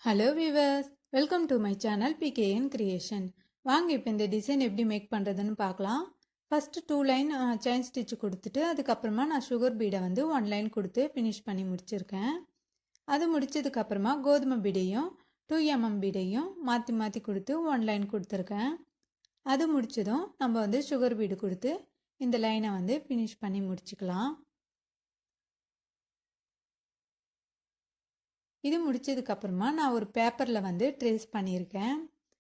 Hello viewers, welcome to my channel PKN creation. வாங்க இப்போ இந்த டிசைன் எப்படி மேக் பண்ணுறதுன்னு பார்க்கலாம். ஃபஸ்ட்டு 2 லைன் செயின் ஸ்டிச் கொடுத்துட்டு அதுக்கப்புறமா நான் சுகர் பீடை வந்து 1 லைன் கொடுத்து ஃபினிஷ் பண்ணி முடிச்சிருக்கேன். அது முடிச்சதுக்கப்புறமா கோதுமை பீடையும் 2 பீடையும் மாற்றி மாற்றி கொடுத்து 1 லைன் கொடுத்துருக்கேன். அது முடிச்சதும் நம்ம வந்து சுகர் பீடு கொடுத்து இந்த லைனை வந்து ஃபினிஷ் பண்ணி முடிச்சுக்கலாம். இது முடிச்சதுக்கப்புறமா நான் ஒரு பேப்பரில் வந்து ட்ரேஸ் பண்ணியிருக்கேன்,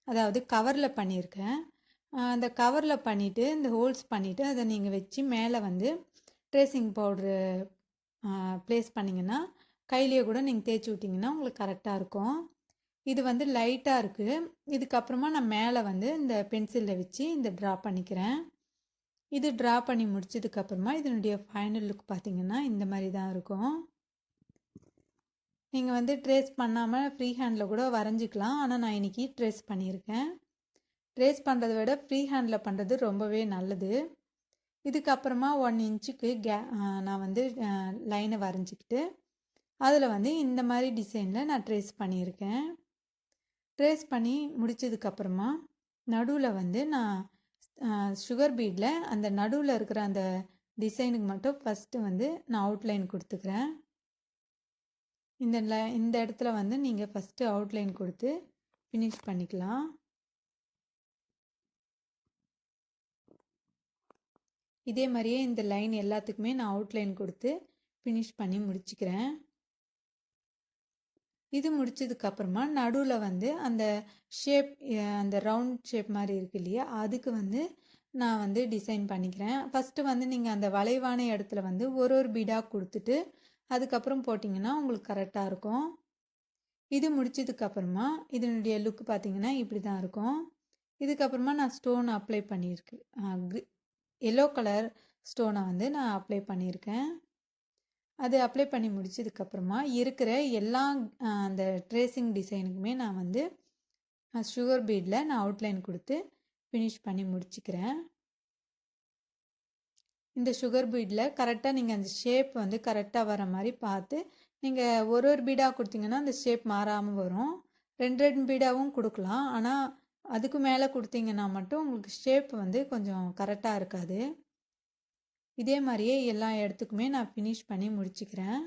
அதாவது கவரில் பண்ணியிருக்கேன். அந்த கவரில் பண்ணிவிட்டு இந்த ஹோல்ஸ் பண்ணிவிட்டு அதை நீங்கள் வச்சு மேலே வந்து ட்ரேசிங் பவுட்ரு ப்ளேஸ் பண்ணிங்கன்னா கையிலேயே கூட நீங்கள் தேய்ச்சி விட்டிங்கன்னா உங்களுக்கு கரெக்டாக இருக்கும். இது வந்து லைட்டாக இருக்குது. இதுக்கப்புறமா நான் மேலே வந்து இந்த பென்சிலில் வச்சு இந்த ட்ரா பண்ணிக்கிறேன். இது ட்ரா பண்ணி முடிச்சதுக்கப்புறமா இதனுடைய ஃபைனல் லுக் பார்த்திங்கன்னா இந்த மாதிரி தான் இருக்கும். நீங்கள் வந்து ட்ரேஸ் பண்ணாமல் ஃப்ரீ ஹேண்டில் கூட வரைஞ்சிக்கலாம். ஆனால் நான் இன்றைக்கி ட்ரேஸ் பண்ணியிருக்கேன். ட்ரேஸ் பண்ணுறதை விட ஃப்ரீ ஹேண்டில் பண்ணுறது ரொம்பவே நல்லது. இதுக்கப்புறமா 1 இன்ச்சுக்கு நான் வந்து லைனை வரைஞ்சிக்கிட்டு அதில் வந்து இந்த மாதிரி டிசைனில் நான் ட்ரேஸ் பண்ணியிருக்கேன். ட்ரேஸ் பண்ணி முடித்ததுக்கப்புறமா நடுவில் வந்து நான் சுகர் பீடில் அந்த நடுவில் இருக்கிற அந்த டிசைனுக்கு மட்டும் ஃபஸ்ட்டு வந்து நான் அவுட்லைன் கொடுத்துக்கிறேன். இந்த இடத்துல வந்து நீங்கள் ஃபஸ்ட்டு அவுட்லைன் கொடுத்து ஃபினிஷ் பண்ணிக்கலாம். இதே மாதிரியே இந்த லைன் எல்லாத்துக்குமே நான் அவுட்லைன் கொடுத்து ஃபினிஷ் பண்ணி முடிச்சுக்கிறேன். இது முடிச்சதுக்கப்புறமா நடுவில் வந்து அந்த ஷேப், அந்த ரவுண்ட் ஷேப் மாதிரி இருக்கு இல்லையா, அதுக்கு வந்து நான் வந்து டிசைன் பண்ணிக்கிறேன். ஃபஸ்ட்டு வந்து நீங்கள் அந்த வளைவான இடத்துல வந்து ஒரு பீடாக கொடுத்துட்டு அதுக்கப்புறம் போட்டிங்கன்னா உங்களுக்கு கரெக்டாக இருக்கும். இது முடிச்சதுக்கப்புறமா இதனுடைய லுக் பார்த்திங்கன்னா இப்படி தான் இருக்கும். இதுக்கப்புறமா நான் ஸ்டோன் அப்ளை பண்ணியிருக்கேன். எல்லோ கலர் ஸ்டோனை வந்து நான் அப்ளை பண்ணியிருக்கேன். அது அப்ளை பண்ணி முடிச்சதுக்கப்புறமா இருக்கிற எல்லா அந்த ட்ரேசிங் டிசைனுக்குமே நான் வந்து சுகர் பீடில் நான் அவுட்லைன் கொடுத்து ஃபினிஷ் பண்ணி முடிச்சுக்கிறேன். இந்த சுகர் பீடில் கரெக்டாக நீங்கள் அந்த ஷேப் வந்து கரெக்டாக வர மாதிரி பார்த்து நீங்கள் ஒரு பீடாக கொடுத்தீங்கன்னா அந்த ஷேப் மாறாமல் வரும். 2 பீடாகவும் கொடுக்கலாம். ஆனால் அதுக்கு மேலே கொடுத்தீங்கன்னா மட்டும் உங்களுக்கு ஷேப் வந்து கொஞ்சம் கரெக்டாக இருக்காது. இதே மாதிரியே எல்லா இடத்துக்குமே நான் ஃபினிஷ் பண்ணி முடிச்சுக்கிறேன்.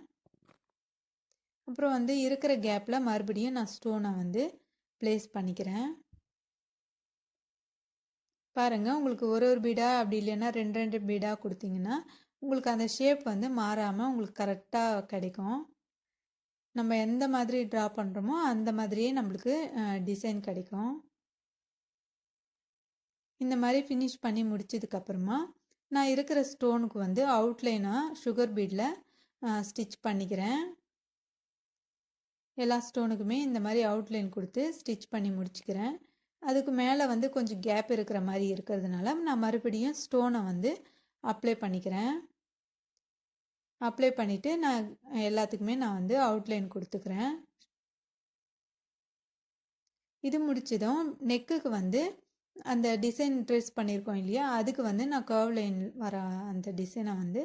அப்புறம் வந்து இருக்கிற கேப்பில் மறுபடியும் நான் ஸ்டோனை வந்து ப்ளேஸ் பண்ணிக்கிறேன். பாருங்கள், உங்களுக்கு ஒரு பீடா அப்படி இல்லைன்னா 2 பீடா கொடுத்தீங்கன்னா உங்களுக்கு அந்த ஷேப் வந்து மாறாமல் உங்களுக்கு கரெக்டாக கிடைக்கும். நம்ம எந்த மாதிரி ட்ரா பண்ணுறோமோ அந்த மாதிரியே நம்மளுக்கு டிசைன் கிடைக்கும். இந்த மாதிரி ஃபினிஷ் பண்ணி முடிச்சதுக்கப்புறமா நான் இருக்கிற ஸ்டோனுக்கு வந்து அவுட்லைனாக சுகர் பீடில் ஸ்டிச் பண்ணிக்கிறேன். எல்லா ஸ்டோனுக்குமே இந்த மாதிரி அவுட்லைன் கொடுத்து ஸ்டிச் பண்ணி முடிச்சுக்கிறேன். அதுக்கு மேலே வந்து கொஞ்சம் கேப் இருக்கிற மாதிரி இருக்கிறதுனால நான் மறுபடியும் ஸ்டோனை வந்து அப்ளை பண்ணிக்கிறேன். அப்ளை பண்ணிவிட்டு நான் எல்லாத்துக்குமே நான் வந்து அவுட்லைன் கொடுத்துக்கிறேன். இது முடிச்சதும் நெக்குக்கு வந்து அந்த டிசைன் ட்ரேஸ் பண்ணியிருக்கோம் இல்லையா, அதுக்கு வந்து நான் கர்வ் லைன் வர அந்த டிசைனை வந்து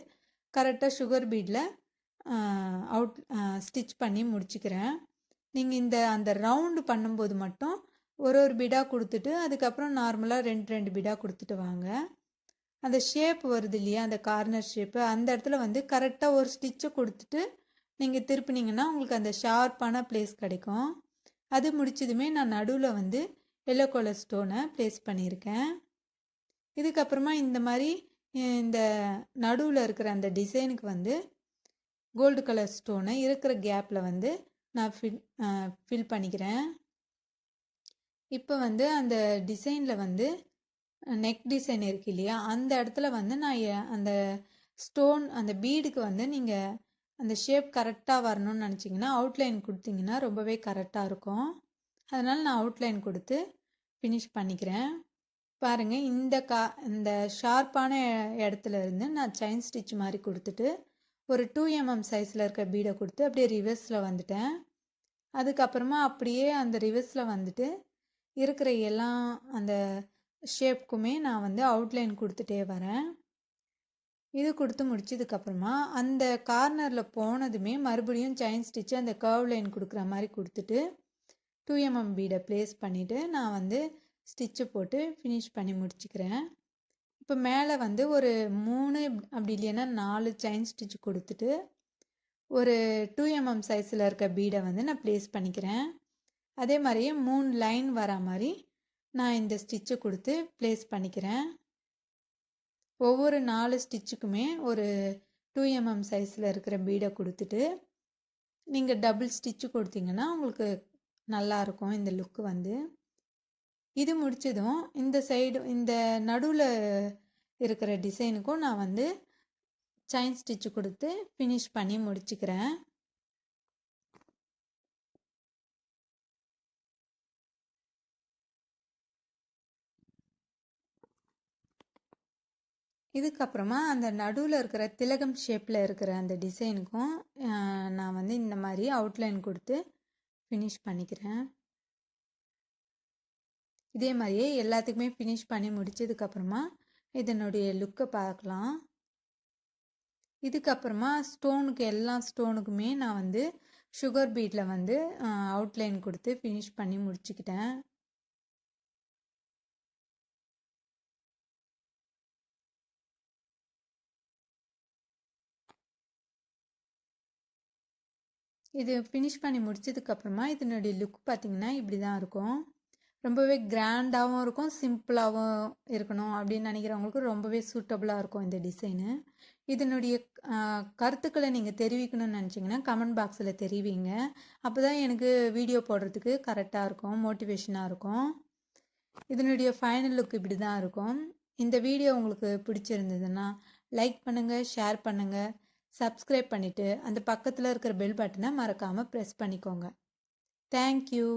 கரெக்டாக சுகர் பீடில் ஸ்டிச் பண்ணி முடிச்சுக்கிறேன். நீங்கள் அந்த ரவுண்டு பண்ணும்போது மட்டும் ஒரு பீடா கொடுத்துட்டு அதுக்கப்புறம் நார்மலாக 2 பீடா கொடுத்துட்டு வாங்க. அந்த ஷேப் வருது இல்லையா, அந்த கார்னர் ஷேப்பு, அந்த இடத்துல வந்து கரெக்டாக ஒரு ஸ்டிச்சை கொடுத்துட்டு நீங்கள் திருப்பினீங்கன்னா உங்களுக்கு அந்த ஷார்ப்பான ப்ளேஸ் கிடைக்கும். அது முடிச்சதுமே நான் நடுவில் வந்து எல்லோ கலர் ஸ்டோனை ப்ளேஸ் பண்ணியிருக்கேன். இதுக்கப்புறமா இந்த மாதிரி இந்த நடுவில் இருக்கிற அந்த டிசைனுக்கு வந்து கோல்டு கலர் ஸ்டோனை இருக்கிற கேப்பில் வந்து நான் ஃபில் பண்ணிக்கிறேன். இப்போ வந்து அந்த டிசைனில் வந்து நெக் டிசைன் இருக்கு இல்லையா, அந்த இடத்துல வந்து நான் அந்த ஸ்டோன் அந்த பீடுக்கு வந்து நீங்கள் அந்த ஷேப் கரெக்டாக வரணும்னு நினச்சிங்கன்னா அவுட்லைன் கொடுத்தீங்கன்னா ரொம்பவே கரெக்டாக இருக்கும். அதனால் நான் அவுட்லைன் கொடுத்து ஃபினிஷ் பண்ணிக்கிறேன். பாருங்கள், இந்த ஷார்ப்பான இடத்துல இருந்து நான் செயின் ஸ்டிச் மாதிரி கொடுத்துட்டு ஒரு 2 சைஸில் இருக்க பீடை கொடுத்து அப்படியே ரிவர்ஸில் வந்துட்டேன். அதுக்கப்புறமா அப்படியே அந்த ரிவர்ஸில் வந்துட்டு இருக்கிற எல்லா அந்த ஷேப்புக்குமே நான் வந்து அவுட்லைன் கொடுத்துட்டே வரேன். இது கொடுத்து முடிச்சதுக்கப்புறமா அந்த கார்னரில் போனதுமே மறுபடியும் செயின் ஸ்டிச்சு அந்த கர்வ் லைன் கொடுக்குற மாதிரி கொடுத்துட்டு 2mm பீடை ப்ளேஸ் பண்ணிவிட்டு நான் வந்து ஸ்டிச்சு போட்டு ஃபினிஷ் பண்ணி முடிச்சுக்கிறேன். இப்போ மேலே வந்து ஒரு 3 அப்படி இல்லைன்னா 4 செயின் ஸ்டிச் கொடுத்துட்டு ஒரு 2mm சைஸில் இருக்க பீடை வந்து நான் ப்ளேஸ் பண்ணிக்கிறேன். அதே மாதிரியே 3 லைன் வர மாதிரி நான் இந்த ஸ்டிச்சு கொடுத்து ப்ளேஸ் பண்ணிக்கிறேன். ஒவ்வொரு 4 ஸ்டிச்சுக்குமே ஒரு 2mm சைஸில் இருக்கிற பீடை கொடுத்துட்டு நீங்கள் டபுள் ஸ்டிச்சு கொடுத்தீங்கன்னா உங்களுக்கு நல்லாயிருக்கும் இந்த லுக்கு வந்து. இது முடிச்சதும் இந்த சைடு இந்த நடுவில் இருக்கிற டிசைனுக்கும் நான் வந்து செயின் ஸ்டிச்சு கொடுத்து ஃபினிஷ் பண்ணி முடிச்சுக்கிறேன். இதுக்கப்புறமா அந்த நடுவில் இருக்கிற திலகம் ஷேப்பில் இருக்கிற அந்த டிசைனுக்கும் நான் வந்து இந்த மாதிரி அவுட்லைன் கொடுத்து ஃபினிஷ் பண்ணிக்கிறேன். இதே மாதிரியே எல்லாத்துக்குமே ஃபினிஷ் பண்ணி முடிச்சதுக்கப்புறமா இதனுடைய லுக்கை பார்க்கலாம். இதுக்கப்புறமா ஸ்டோனுக்கு எல்லா ஸ்டோனுக்குமே நான் வந்து சுகர் பீட்டில் வந்து அவுட்லைன் கொடுத்து ஃபினிஷ் பண்ணி முடிச்சுக்கிட்டேன். இது ஃபினிஷ் பண்ணி முடிச்சதுக்கப்புறமா இதனுடைய லுக் பார்த்திங்கன்னா இப்படி தான் இருக்கும். ரொம்பவே கிராண்டாகவும் இருக்கும், சிம்பிளாகவும் இருக்கணும் அப்படின்னு நினைக்கிறவங்களுக்கு ரொம்பவே சூட்டபுளாக இருக்கும் இந்த டிசைனு. இதனுடைய கருத்துக்களை நீங்கள் தெரிவிக்கணும்னு நினச்சிங்கன்னா கமெண்ட் பாக்ஸில் தெரிவிங்க. அப்போ தான் எனக்கு வீடியோ போடுறதுக்கு கரெக்டாக இருக்கும், மோட்டிவேஷனாக இருக்கும். இதனுடைய ஃபைனல் லுக் இப்படி தான் இருக்கும். இந்த வீடியோ உங்களுக்கு பிடிச்சிருந்ததுன்னா லைக் பண்ணுங்கள், ஷேர் பண்ணுங்கள், சப்ஸ்கிரைப் பண்ணிவிட்டு அந்த பக்கத்தில் இருக்கிற பெல் பட்டனை மறக்காமல் ப்ரெஸ் பண்ணிக்கோங்க. தேங்க்யூ.